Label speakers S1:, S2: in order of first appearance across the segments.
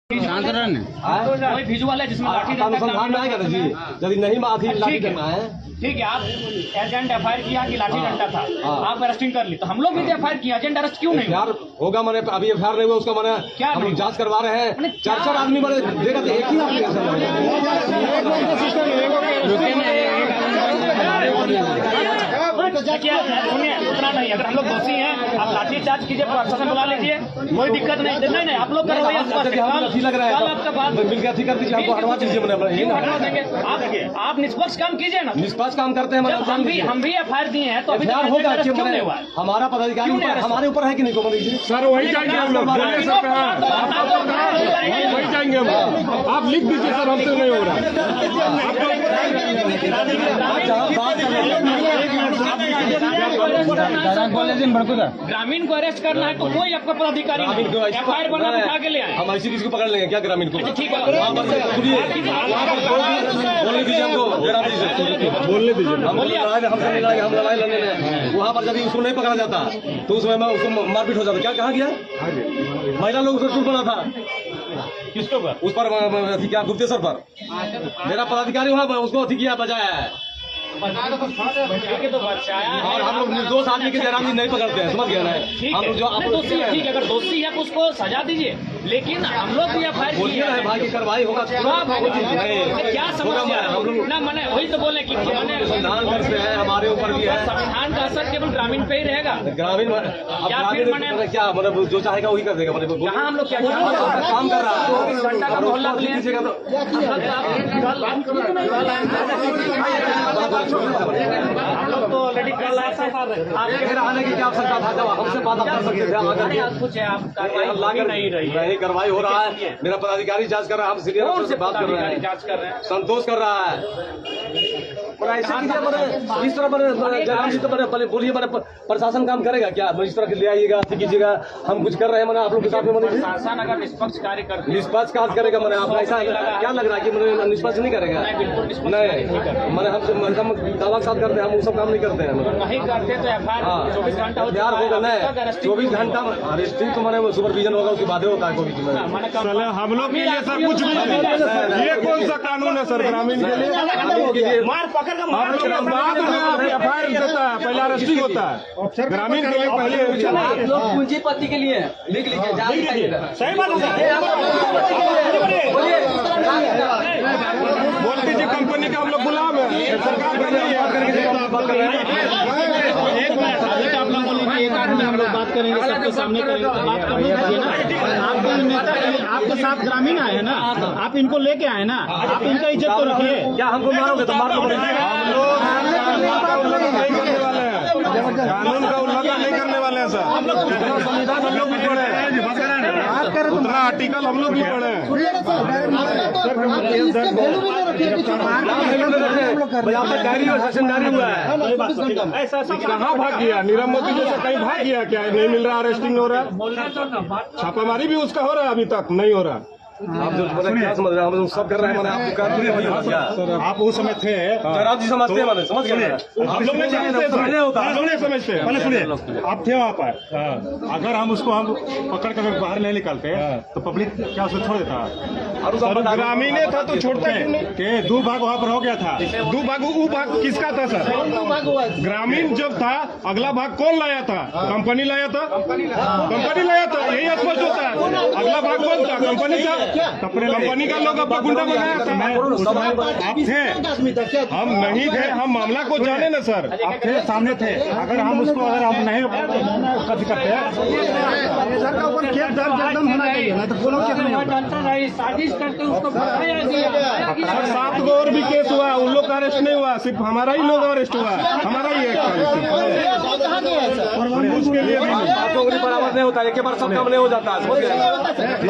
S1: कोई विजुअल है जिसमें लाठी
S2: अनुसंधान में आएगा ना जी, यदि नहीं लाठी करना है
S1: ठीक है। आप एजेंट एफआईआर किया कि लाठी डंडा था, आप अरेस्टिंग कर ली, तो हम लोग भी एफआईआर किया, एजेंट अरेस्ट क्यों नहीं
S2: यार होगा? मैंने अभी एफआईआर नहीं हुआ उसका, मैंने क्या हम लोग जांच करवा रहे हैं। 4 आदमी मैंने देखा तो एक ही आदमी
S1: सुनिए, उतना नहीं। अगर हम लोग दोषी हैं, आप लाठी चार्ज कीजिए, प्रशासन बुला लीजिए, कोई दिक्कत नहीं। नहीं आप लोग कर रहे हैं,
S2: लग रहा है आपका बात मिलकर अथी कर दीजिए, हमको हटवा दीजिए।
S1: आप निष्पक्ष काम कीजिए ना।
S2: निष्पक्ष काम करते हैं,
S1: हम भी एफआईआर दिए हैं, तो अभी
S2: होगा हमारा पदाधिकारी हमारे ऊपर है कि नहीं कोमल जी?
S3: सर वही जाएंगे हम लोग, वही जाएंगे हम। आप लिख दीजिए सर, हमसे नहीं हो रहा।
S1: ग्रामीण को अरेस्ट करना है तो कोई आपका पदाधिकारी एफआईआर बना उठा के ले आए।
S2: हम ऐसी किसी को पकड़ लेंगे क्या ग्रामीण को?
S1: ठीक है,
S2: बोलने दीजिए हमको,
S3: बोलने दीजिए।
S2: हमसे लड़ाई, हम लड़ाई लड़ने में वहाँ पर जब उसको नहीं पकड़ा जाता तो उसमें उसको मारपीट हो जाता। क्या कहा गया? महिला लोग उसको टूट बना था
S1: किसके ऊपर?
S2: उस पर क्या गुप्तेश्वर पर मेरा पदाधिकारी वहाँ उसको अथी किया, बजाया है। और हम लोग निर्दोष आदमी की जरामी नहीं पकड़ते हैं, समझ गए ना? हम लोग जो
S1: दोषी है, ठीक है, अगर दोषी है तो उसको सजा दीजिए, लेकिन हम लोग भी एफआईआर
S2: बोलिए ना भाई की कार्रवाई होगा।
S1: क्या समस्या है? हम लोग ना मैंने वही तो बोले कि
S2: संविधान करते हैं, हमारे ऊपर भी है।
S1: संविधान का असर केवल ग्रामीण पे ही रहेगा।
S2: ग्रामीण
S1: या फिर मैंने
S2: क्या मतलब जो चाहेगा वही कर देगा।
S1: जहाँ हम लोग क्या
S2: काम कर रहा है,
S1: 24 घंटा का मोहल्ला लीजिएगा तो हम लोग तो ऑलरेडी कल
S2: आने की क्या आवश्यकता था? जब हमसे बात कर सकते थे,
S1: कुछ है आप नहीं रही
S2: नहीं कार्रवाई हो रहा है। मेरा पदाधिकारी जांच कर रहा है, हम सीनियर अफसर से बात कर रहे हैं,
S1: जांच कर रहे हैं,
S2: संतोष कर रहा है। ऐसा कीजिए, इस तरह बोलिए, प्रशासन काम करेगा क्या? इस तरह ले आइएगा, कीजिएगा, हम कुछ कर रहे हैं। मैंने आप लोग के साथ में
S1: प्रशासन अगर निष्पक्ष कार्य करते,
S2: निष्पक्ष कार्य करेगा। मैंने आप ऐसा क्या लग रहा है कि मैंने निष्पक्ष नहीं करेगा? नहीं, मैंने हम दावा के साथ करते हैं, हम वो सब काम नहीं करते हैं।
S1: नहीं करते तो एफआईआर 24 घंटा
S2: होगा ना, 24 घंटा अरेस्टिंग तो मैंने सुपरविजन होगा, उसके बाद होता है कोई चीज।
S3: हम लोग के लिए सर कुछ भी नहीं। ये कौन सा कानून है सर ग्रामीण के लिए?
S1: मार पकड़ कर
S3: बाद में एफआईआर देता है, पहले अरेस्टिंग होता है। ग्रामीण के लिए पहले
S2: पूंजीपति के लिए लिख लीजिए।
S1: सही बात है।
S3: बोल दीजिए कंपनी का हम लोग गुलाम है, सरकार का नहीं है।
S1: आप लोग बोलिए एक आदमी हम लोग बात करेंगे, सबके सामने करेंगे, तो बात करनी चाहिए ना। आपके साथ ग्रामीण आए हैं ना, आप इनको लेके आए ना, आप इनका इज्जत तो रखिए।
S2: क्या हमको मारोगे तो मार लो।
S3: कानून का उल्लंघन नहीं करने वाले हैं सर। संविधान हम लोग भी पढ़े हैं, उतना आर्टिकल हम लोग भी पढ़े हैं। कहाँ भाग गया? नीरव मोदी जैसा कहीं भाग गया क्या? नहीं मिल रहा, अरेस्टिंग हो रहा, छापामारी भी उसका हो रहा है, अभी तक नहीं हो रहा।
S2: आप जो क्या समझ रहे हैं? हम सब कर रहे हैं। मैंने आपको
S3: आप उस समय थे,
S2: आप जी समझते हैं, मैंने समझ गए।
S3: हम लोग नहीं समझते। पहले सुनिए, आप थे वहाँ पर, अगर हम उसको पकड़ कर बाहर नहीं निकालते तो पब्लिक क्या उसको छोड़ देता? ग्रामीण था तो छोड़ते के 2 भाग वहाँ पर हो गया था। 2 भाग वो भाग किसका था सर? ग्रामीण जब था, अगला भाग कौन लाया था? कंपनी लाया था, कंपनी लाया था, यही स्पष्ट होता है। अगला भाग कौन था? कंपनी था। कंपनी का लोग आपका गुंडा बनाया था। आप थे, हम नहीं थे, हम मामला को जाने ना सर। आप थे, सामने थे। अगर हम उसको हम नहीं करते एकदम होना चाहिए ना, तो बोलो
S1: साजिश करके उसको
S3: 7 गो और भी केस हुआ, उन लोग का अरेस्ट नहीं हुआ, सिर्फ हमारा ही लोग अरेस्ट हुआ, हमारा ही एक उसके लिए
S2: बराबर नहीं होता है, एक बार सब काम नहीं हो जाता।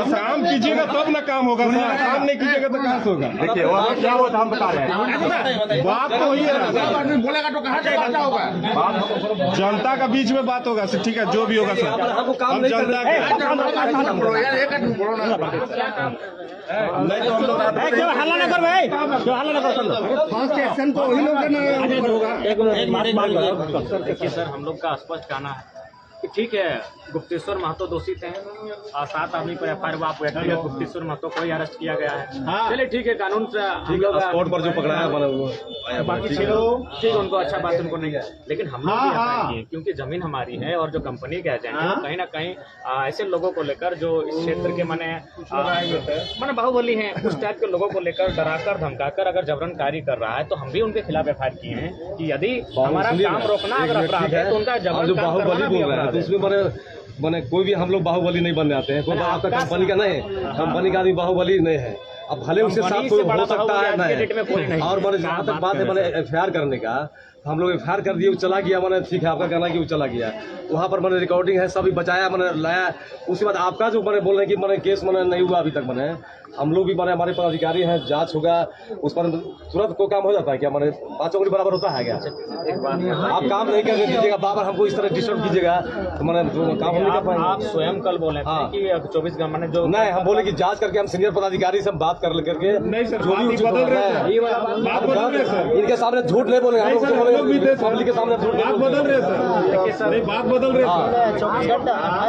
S3: काम कीजिएगा तब ना काम होगा सर, काम नहीं कीजिएगा तो कहाँ से होगा? देखिए क्या हुआ था हम बता रहे हैं, बात तो वही है,
S1: बोलेगा तो कहाँ से बात होगा?
S3: जनता का बीच में बात होगा सर। ठीक है, जो भी होगा सर, हम जनता के नहीं तो हम लोग
S1: हल्ला न कर भाई, हल्ला न कर।
S3: फर्स्ट एक्शन तो वही लोग होगा।
S1: सर हम लोग का स्पष्ट कहना है
S4: कि ठीक है गुप्तेश्वर महतो दोषित हैं और 7 आदमी पर FIR हुआ, व्यक्तिगत गुप्तेश्वर महतो को ही अरेस्ट किया गया है। चलिए ठीक है, कानून से हम लोग
S2: स्पॉट पर जो पकड़ा है
S4: बाकी 6 लोग ठीक, उनको अच्छा बात उनको नहीं, लेकिन हम लोग भी FIR किए क्योंकि जमीन हमारी है और जो कंपनी के एजेंट है कहीं ना कहीं ऐसे लोगों को लेकर जो इस क्षेत्र के माने बाहुबली हैं, उस टाइप के लोगों को लेकर डराकर धमकाकर अगर जबरनकारी कर रहा है तो हम भी उनके खिलाफ FIR किए हैं कि यदि हमारा काम रोकना अगर अपराध है तो उनका जबरन
S2: जो
S4: काम
S2: बाहुबली
S4: करवाना भी
S2: बोल रहा है
S4: अपराध
S2: तो
S4: है।
S2: उसमें मैंने कोई भी हम लोग बाहुबली नहीं बनने आते हैं, कोई आपका कंपनी का नहीं है, कंपनी का आदमी बाहुबली नहीं है। अब भले उसके साथ कोई हो सकता है नहीं, और मैंने जहाँ तक बात है मैंने FIR करने का, हम लोग FIR कर दिए, वो चला गया, मैंने ठीक है आपका कहना कि वो चला गया, वहाँ पर मैंने रिकॉर्डिंग है, सभी बचाया, मैंने लाया। उसके बाद आपका जो मैंने बोल रहे हैं कि मैंने केस मैंने नहीं हुआ अभी तक, मैंने हम लोग भी मैंने हमारे पदाधिकारी हैं, जांच होगा उस पर तुरंत कोई काम हो जाता है क्या? मैंने 5 उंगली बराबर होता है क्या? आप काम नहीं करने दीजिएगा, बार बार हमको इस तरह डिस्टर्ब कीजिएगा तो मैंने काम नहीं कर पाएंगे।
S4: आप स्वयं कल बोले थे कि 24 घंटे मैंने जो
S2: नहीं, हम बोले कि जांच करके हम सीनियर पदाधिकारी से हम बात करके
S3: नहीं सर,
S2: जो भी उचित
S3: बदल
S2: होगा,
S3: रहे हैं बात बदल रहे सर,
S2: इनके सामने झूठ नहीं बोलेंगे, हम लोग
S3: सर, हम लोग भी थे सर,
S2: पब्लिक के सामने झूठ
S3: बात बदल रहे सर, नहीं बात बदल रहे सर।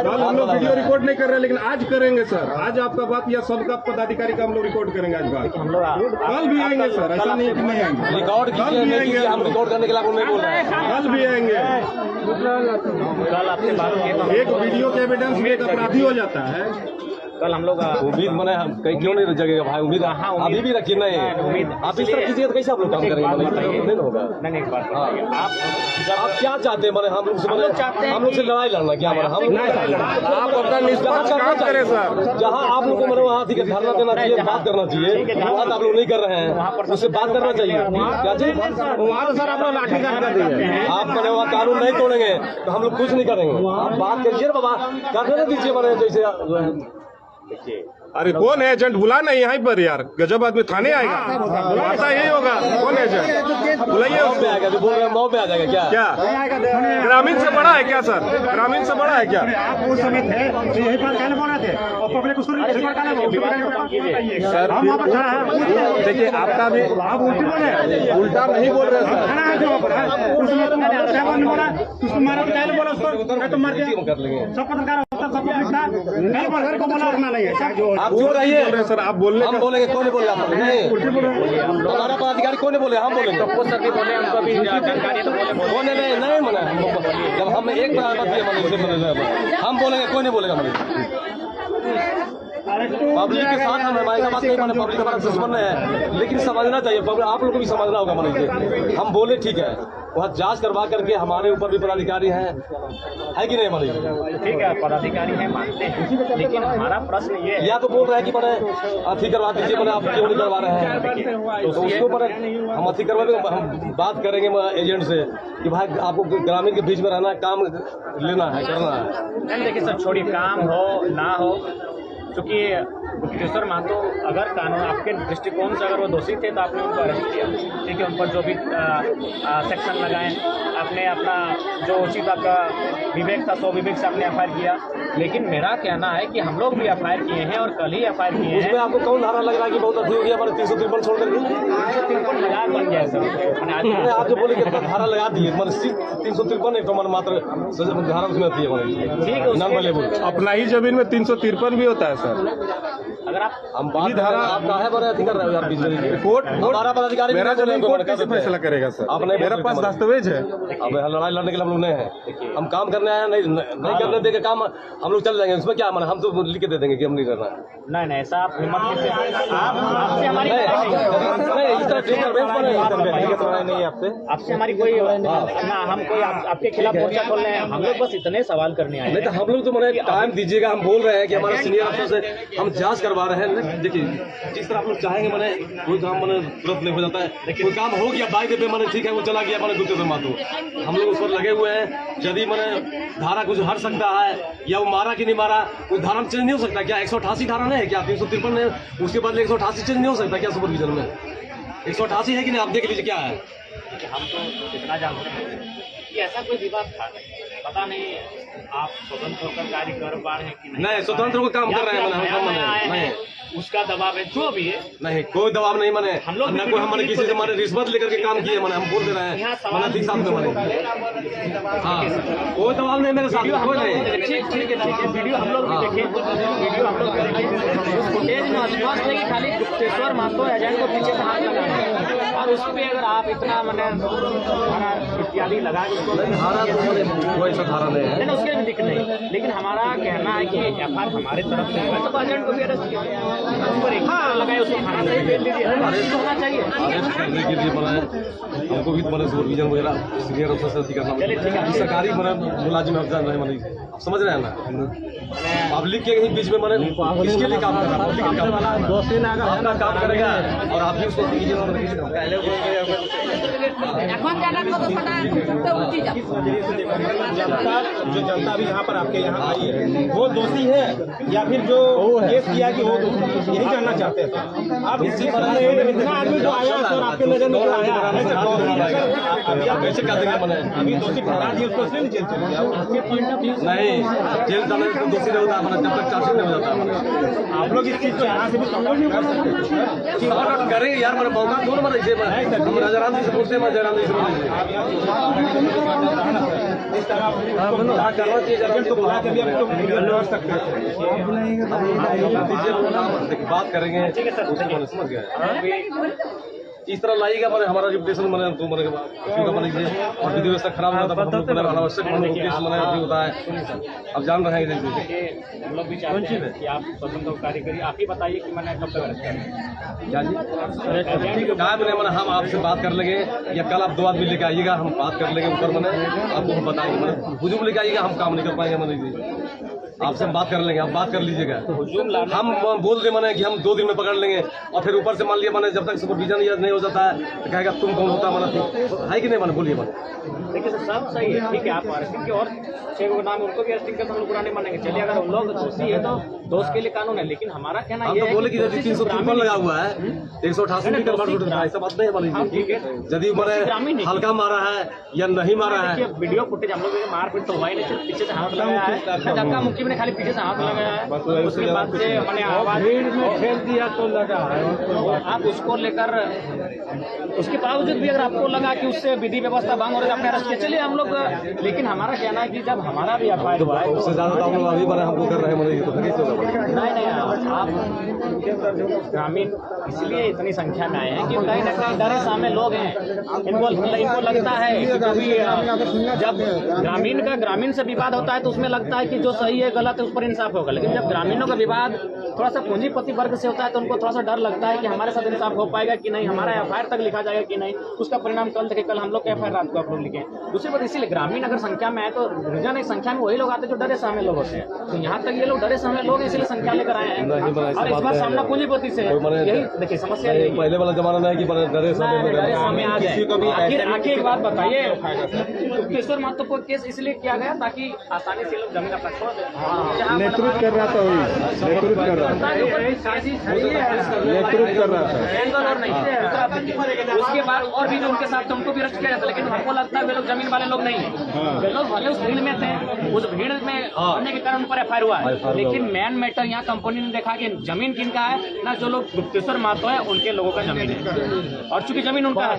S3: कल हम लोग वीडियो रिकॉर्ड नहीं कर रहे, लेकिन आज करेंगे सर। आज आपका बात या सबका पदाधिकारी का हम लोग रिकॉर्ड करेंगे आज बात।
S4: हम लोग
S3: कल भी आएंगे सर, ऐसा नहीं कि नहीं आएंगे,
S2: रिकॉर्ड
S3: कल भी आएंगे,
S2: हम रिकॉर्ड करने के लिए आपको नहीं बोल रहे हैं।
S3: कल भी आएंगे।
S4: कल आपसे बात किए तो
S3: एक वीडियो के एविडेंस में एक अपराधी हो जाता है।
S4: कल हम लोग
S2: उम्मीद मैंने कहीं क्यों नहीं जगेगा भाई, उम्मीद अभी भी रखिए। नहीं
S4: उम्मीद
S2: आप इस तरह कीजिएगा तो कैसे आप लोग काम करेंगे? नहीं होगा।
S4: नहीं एक बात बताइए,
S2: आप क्या चाहते हैं? मैंने हम लोग से हम लोग से लड़ाई लड़ना क्या? हमारा हम
S3: आप अपना निष्पक्ष काम करें सर।
S2: जहाँ आप लोग को मैंने वहाँ ठीक है धरना देना चाहिए, बात करना चाहिए, बात आप लोग नहीं कर रहे हैं, उससे बात करना चाहिए। क्या चाहिए?
S1: वहाँ सर आप लोग लाठीचार्ज कर दिए।
S2: आप मैंने वहाँ कानून नहीं तोड़ेंगे तो हम लोग कुछ नहीं करेंगे। आप बात करिए बाबा, करने दीजिए मैंने जैसे।
S4: देखिए
S3: अरे कौन है एजेंट? बुला नहीं यहाँ पर यार, गजब आदमी थाने आएगा, बुलाता यही होगा। कौन एजेंट? बुलाइए उसको।
S2: आएगा जो बोल रहे हैं मौ पे आ जाएगा क्या?
S3: क्या ग्रामीण से बड़ा है क्या सर? ग्रामीण से बड़ा है क्या?
S5: आप उस समय थे तो यही बात कहने बोल रहे थे और पब्लिक उसको
S3: सर
S5: हम वहाँ पर खड़ा है।
S3: देखिए आपका भी
S5: आप उल्टी बोले,
S3: उल्टा नहीं बोल रहे सर।
S5: खड़ा है जो वहाँ पर है। उस समय तुम क्या बोलने बोला, उसको मारा तो कहने बोला उसको, तुम मर गया।
S2: कर लेंगे।
S5: सब पत्रकार होता, सब पब्लिक था, कहने बोला घर को बोला उठना नहीं है क्या जो
S2: आप क्यों रहिए?
S3: बोल रहे सर, आप बोलने
S2: हम बोलेंगे, कौन नहीं बोलेगा? आप नहीं, हमारा पदाधिकारी कौन नहीं बोले? हम बोलेंगे।
S4: वो सर भी बोले, हमको भी जानकारी तो बोले
S2: बोले नहीं मना। जब हम एक बात हम बोलेंगे, कोई नहीं बोलेगा। पब्लिक के साथ हम हमारे बात नहीं माने, पब्लिक हमारा दुश्मन है, लेकिन समझना चाहिए पब्लिक, आप लोगों को भी समझना होगा। मानिए हम बोले ठीक है, वहाँ जांच करवा करके हमारे ऊपर भी पदाधिकारी हैं, है कि नहीं? मानिए
S4: ठीक है, पदाधिकारी हैं मानते हैं, लेकिन हमारा प्रश्न ये है,
S2: या तो बोल रहे हैं कि मैंने अथी करवा दीजिए, मैंने आप क्यों नहीं करवा रहे हैं? तो उसको मैंने हम अथी करवा देंगे, हम बात करेंगे एजेंट से कि भाई आपको ग्रामीण के बीच में रहना, काम लेना है, करना है।
S4: नहीं देखिए सर, छोड़िए काम हो ना हो, क्योंकि गुप्तेश्वर महतो अगर कानून आपके दृष्टिकोण से अगर वो दोषी थे तो आपने उनको अरेस्ट किया, ठीक है, उन पर जो भी सेक्शन लगाए, आपने अपना जो उचित आपका विवेक था सो विवेक से आपने FIR किया। लेकिन मेरा कहना है कि हम लोग भी FIR किए हैं और कल ही FIR किए हैं।
S2: उसमें आपको कौन धारा लग रहा है कि बहुत अधिक हो गया? हमारे 353 छोड़ करके
S4: 353 लगा बन गया है सर।
S2: आप जो बोले कि धारा लगा दिए, 353 एक तो मन मात्र धारा उसमें आती है।
S4: ठीक है,
S2: नाम वाले बोल
S3: अपना ही जमीन में 353 भी होता है सर।
S4: अगर आप
S2: हम बात धारा आप काहे बड़े अधिक कर रहे हो यार? बीच में
S3: कोर्ट
S2: हमारा पदाधिकारी
S3: मेरा
S2: भी
S3: जमीन
S2: बोले,
S3: कोर्ट कैसे फैसला करेगा सर?
S2: आप नहीं
S3: मेरा
S2: बोल
S3: पास
S2: सकते।
S3: दस्तावेज है।
S2: अब लड़ाई लड़ने के लिए हम लोग नहीं हैं, हम काम करने आए हैं। नहीं करने देंगे काम, हम लोग चल जाएंगे। उसमें क्या माना, हम तो लिख के दे देंगे कि हम नहीं करना है।
S4: नहीं ऐसा आप हिम्मत से आपसे हमारी
S2: नहीं इस तरह नहीं आपसे
S4: आपसे हमारी कोई ना, हम कोई आपके खिलाफ मोर्चा खोल रहे हैं, हम लोग बस इतने सवाल करने आए
S2: नहीं तो हम लोग तो मैंने टाइम दीजिएगा। हम बोल रहे हैं कि हमारे सीनियर अफसर से हम जांच करवा रहे हैं। देखिए जिस तरह आप लोग चाहेंगे, मैंने कोई काम मैंने तुरंत नहीं हो जाता है। कोई काम हो गया बाइक पे, मैंने ठीक है वो चला गया, मैंने गुप्तेश्वर महतो, हम लोग उस पर लगे हुए हैं। यदि मैंने धारा कुछ हट सकता है या वो मारा कि नहीं मारा, उस धारा में चेंज नहीं हो सकता क्या? 188 धारा नहीं है क्या? 353 है, उसके बदले 188 चेंज नहीं हो सकता क्या? सुपरविजन में 188 है कि नहीं? आप देख लीजिए क्या है।
S4: हम तो इतना जानते हैं कि ऐसा कोई विवाद था, पता नहीं आप स्वतंत्र होकर कार्य कर पा रहे हैं कि
S2: नहीं, स्वतंत्र होकर काम कर रहे हैं मैंने, नहीं
S4: उसका दबाव है जो भी है।
S2: नहीं, कोई दबाव नहीं मैंने,
S4: हम लोग
S2: न कोई हमारे किसी से हमारे रिश्वत लेकर के काम किए मैंने, हम बोल दे रहे हैं मैंने ठीक साथ में मैंने, हाँ कोई दबाव नहीं मेरे साथ, कोई नहीं।
S4: ठीक है वीडियो हम लोग भी देखें, वीडियो हम लोग भी देखें। उस फुटेज में स्पष्ट है कि खाली गुप्तेश्वर महतो एजेंट को पीछे से हाथ लगाना है, और उस पर अगर आप इतना मैंने धारा इत्यादि लगा के उसको
S2: धारा तो कोई ऐसा धारा नहीं है,
S4: उसके भी दिख नहीं। लेकिन हमारा कहना है कि एफआईआर हमारे तरफ से है तो एजेंट को भी अरेस्ट किया, उस पर एक लगाए, उसको थाना से भेज दीजिए, अरेस्ट होना चाहिए।
S2: अरेस्ट करने के लिए बनाए हमको भी मैंने सुपरविजन वगैरह सीनियर अफसर से करना, सरकारी मैंने मुलाजिम अफसर नहीं मैंने, आप समझ रहे हैं ना, पब्लिक के ही बीच में मैंने किसके लिए काम कर रहा है, पब्लिक के काम दोस्ती ना अगर अपना काम करेगा और आप भी उसको
S1: जो जनता अभी यहाँ पर आपके यहाँ आई है वो दोषी है या फिर जो केस किया कि वो दोषी, यही जानना चाहते हैं आप। इसी इतना आदमी जो आया और आपके नजर में आया
S2: कैसे कर देंगे मैंने,
S1: अभी दोषी ठहरा दिए उसको इसलिए जेल चले गया
S2: नहीं, जेल जाने तो दोषी नहीं होता मैंने, जब तक चार्जशीट नहीं हो जाता।
S1: आप लोग इस चीज को यहाँ से भी सपोर्ट नहीं कर सकते,
S2: सपोर्ट करेंगे यार, मैंने मौका दूर मैंने इसे हम राजाराम जी से पूछते हैं, मैं जयराम जी से करना चाहिए, बात करेंगे समझ गए। इस तरह लाइएगा मैंने हमारा रिपुटेशन मैंने तो मैंने और विधि व्यवस्था खराब हो जाता है, अनावश्यक मैंने अभी होता है, अब जान रहे हैं।
S4: हम लोग भी चाहते हैं कि आप स्वतंत्र कार्य करिए, आप ही बताइए कि मैंने कब तक अरेस्ट करें
S2: क्या जी कहा मैंने हम आपसे बात कर लेंगे, या कल आप 2 आदमी लेके आइएगा, हम बात कर लेंगे ऊपर मैंने आपको हम बताएंगे, मैंने हुजूम लेके आइएगा, हम काम नहीं कर पाएंगे मैंने, आपसे हम बात कर लेंगे, आप बात कर लीजिएगा। हम बोल दे मैंने कि हम 2 दिन में पकड़ लेंगे, और फिर ऊपर से मान लिया मैंने जब तक सुपरविजन या नहीं हो जाता है तो कहेगा तुम कौन होता मैंने, है कि नहीं मैंने, बोलिए मैंने।
S4: देखिए सर सब सही है, ठीक है, आप अरेस्टिंग के और 6 को नाम उनको भी अरेस्टिंग करते हम लोग पुराने मानेंगे, चलिए अगर उन लोग दोषी है तो दोष के लिए कानून है, लेकिन हमारा कहना
S2: हम तो बोले कि यदि 353 लगा हुआ है 188 भी करवा ऐसा बात नहीं है यदि मैंने हल्का मारा है या नहीं मारा है।
S4: वीडियो फुटेज हम लोग मारपीट तो हुआ ही नहीं, पीछे से हाथ लगाया है, धक्का मुक्की में खाली पीछे से हाथ लगाया है, उसके बाद से मैंने आवाज खेल दिया तो लगा है। आप उसको लेकर उसके बावजूद भी अगर आपको लगा कि उससे विधि व्यवस्था भंग हो रही है, आपने अरेस्ट किया, चलिए हम लोग, लेकिन हमारा कहना है कि जब हमारा भी एफआईआर हुआ है
S2: उससे ज्यादा हम लोग अभी हमको कर रहे हैं,
S4: नहीं आप ग्रामीण इसलिए इतनी संख्या में आए हैं कि कहीं ना कहीं डरे सामने लोग हैं, इनको लगता है कि कभी जब ग्रामीण से विवाद होता है तो उसमें लगता है कि जो सही है गलत है उस पर इंसाफ होगा, लेकिन जब ग्रामीणों का विवाद थोड़ा सा पूंजीपति वर्ग से होता है तो उनको थोड़ा सा डर लगता है कि हमारे साथ इंसाफ हो पाएगा कि नहीं, हमारा एफआईआर तक लिखा जाएगा कि नहीं, उसका परिणाम कल देखे, कल हम लोग एफआईआर रात को आप लोग लिखे। दूसरी बात इसीलिए ग्रामीण अगर संख्या में आए तो रीजन एक संख्या में वही लोग आते हैं जो डरे सामने लोग होते हैं, तो यहाँ तक ये लोग डरे सामने लोग इसलिए संख्या लेकर आए हैं, और इस बार सामना पूंजीपति से यही देखिए समस्या
S2: पहले वाला जमाना नहीं कि डरे
S4: सामने आ जाए। आखिर एक बात बताइए, गुप्तेश्वर महतो को केस इसलिए किया गया ताकि आसानी से लोग जमीन अपना छोड़ दें,
S3: नेतृत्व कर रहा था, नेतृत्व कर रहा था,
S4: उसके बाद और भी जो उनके साथ थे उनको भी अरेस्ट किया जाता, लेकिन हमको लगता है वे लोग जमीन वाले लोग नहीं है, वे लोग भले उस भीड़ में थे, उस भीड़ में होने के कारण उन पर एफआईआर हुआ है, लेकिन मेन मैटर यहाँ कंपनी ने देखा कि जमीन किनका है ना, जो लोग गुप्तेश्वर महतो है उनके लोगों का जमीन है, और चूंकि जमीन उनका है,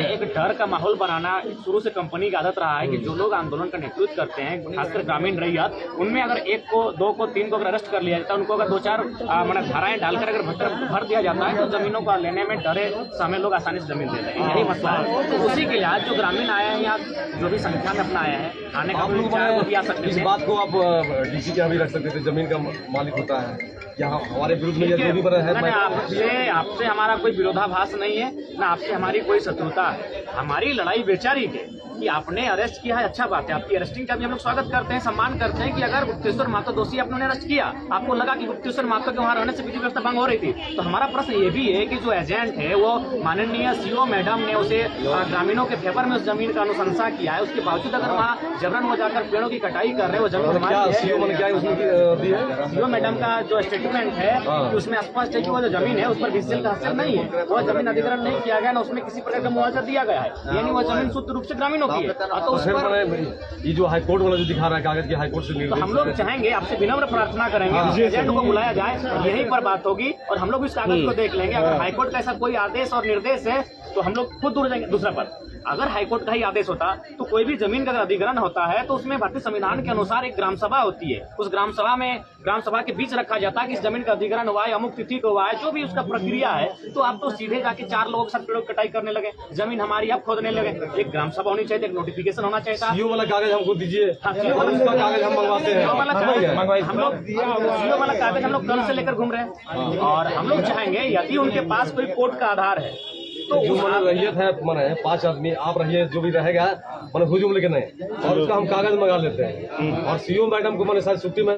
S4: एक डर का माहौल बनाना शुरू से कंपनी की आदत रहा है कि जो लोग आंदोलन का नेतृत्व करते हैं खासकर ग्रामीण रैयत, उनमें अगर 1 को 2 को 3 को अगर अरेस्ट कर लिया जाता है, उनको अगर 2-4 धाराएं डालकर अगर भर दिया जाता है तो जमीनों को लेने में डरे सामने लोग आसानी से जमीन देते हैं, यही मसला है। तो उसी के लिए आज जो ग्रामीण आया है यहाँ जो भी संख्या में अपना आया है, आने का वो भी आ सकते
S2: इस बात को आप डीसी के यहाँ भी रख सकते थे, जमीन का मालिक होता है यहाँ हमारे विरुद्ध में जो भी बना है।
S4: आपसे हमारा कोई विरोधाभास नहीं है, ना आपसे हमारी कोई शत्रुता है, हमारी लड़ाई बेचारी के कि आपने अरेस्ट किया है, अच्छा बात है, आपकी अरेस्टिंग का भी हम लोग स्वागत करते हैं, सम्मान करते हैं कि अगर गुप्तेश्वर महतो दोषी आपने अरेस्ट किया, आपको लगा कि गुप्तेश्वर महतो के वहाँ रहने से विधि व्यवस्था भंग हो रही थी, तो हमारा प्रश्न ये भी है कि जो एजेंट है वो माननीय सीओ मैडम ने उसे ग्रामीणों के फेवर में उस जमीन का अनुशंसा किया है, उसके बावजूद अगर वहाँ जबरन हो जाकर पेड़ों की कटाई कर रहे, वो जमीन सीओ मैडम का जो स्टेटमेंट है उसमें स्पष्ट है कि वो जो जमीन है उस पर डिजिटल का हस्ताक्षर नहीं है, वो जमीन अधिग्रहण नहीं किया गया, ना उसमें किसी प्रकार का मुआवजा दिया गया है, यानी वो जमीन शुद्ध रूप से ग्रामीणों सीओ की है, तो उस
S2: फिर
S4: पर
S2: मैंने ये जो हाई कोर्ट वाला जो दिखा रहा है कागज की हाई कोर्ट से
S4: तो
S2: निर्देश
S4: हम लोग चाहेंगे, आपसे विनम्र प्रार्थना करेंगे कि एजेंट को बुलाया जाए, यहीं पर बात होगी और हम लोग इस कागज को देख लेंगे। अगर हाईकोर्ट का ऐसा कोई आदेश और निर्देश है तो हम लोग खुद दूर जाएंगे। दूसरा पर अगर हाईकोर्ट का ही आदेश होता तो कोई भी जमीन का अगर अधिग्रहण होता है तो उसमें भारतीय संविधान के अनुसार एक ग्राम सभा होती है, उस ग्राम सभा के बीच रखा जाता है कि इस जमीन का अधिग्रहण हुआ है, अमुक तिथि को हुआ है, जो भी उसका प्रक्रिया है। तो आप तो सीधे जाके 4 लोगों के साथ पेड़ों की कटाई करने लगे, जमीन हमारी आप खोदने लगे। एक ग्राम सभा होनी चाहिए, एक नोटिफिकेशन होना चाहिए था।
S2: सीओ वाला कागज हमको दीजिए,
S4: हाँ,
S2: उसका कागज हम मंगवाते हैं।
S4: सीओ वाला कागज हम लोग कल से लेकर घूम रहे हैं और हम लोग चाहेंगे यदि उनके पास कोई कोर्ट का आधार है तो
S2: जो मैंने रहियत है मैंने 5 आदमी आप रहिए जो भी रहेगा मैंने हुजूम लेके नहीं और उसका हम कागज मंगा लेते हैं और सीओ मैडम को मैंने सारी छुट्टी में